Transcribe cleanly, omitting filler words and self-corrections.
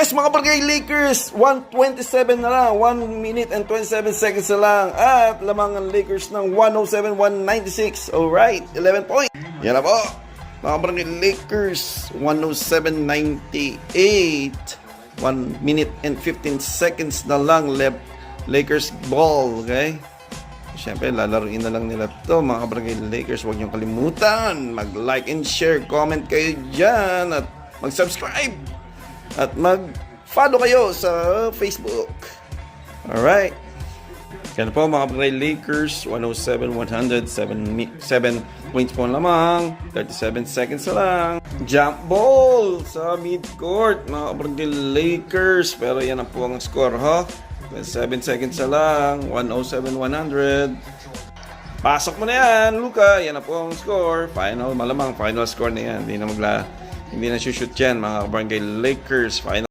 Yes, mga barangay Lakers, 1:27 na lang, 1 minute and 27 seconds na lang. At lamang ang Lakers ng 107-196. Alright, 11 point. Yan na po. Mga barangay Lakers, 107-98. 1 minute and 15 seconds na lang left. Lakers ball, okay? Siyempre, lalaruin na lang nila to mga barangay Lakers. Huwag niyong kalimutan. Mag-like and share. Comment kayo dyan. At mag-subscribe. At mag-follow kayo sa Facebook. Alright. Yan po mga barangay Lakers. 107-100. 7 points po lamang. 37 seconds na lang. Jump ball sa mid-court mga barangay Lakers. Pero yan ang po ang score, ha? 7 seconds na lang. 107-100. Pasok mo na yan, Luka. Yan na po ang score. Final, malamang final score na yan. Hindi na shoot yan, mga barangay Lakers. Final.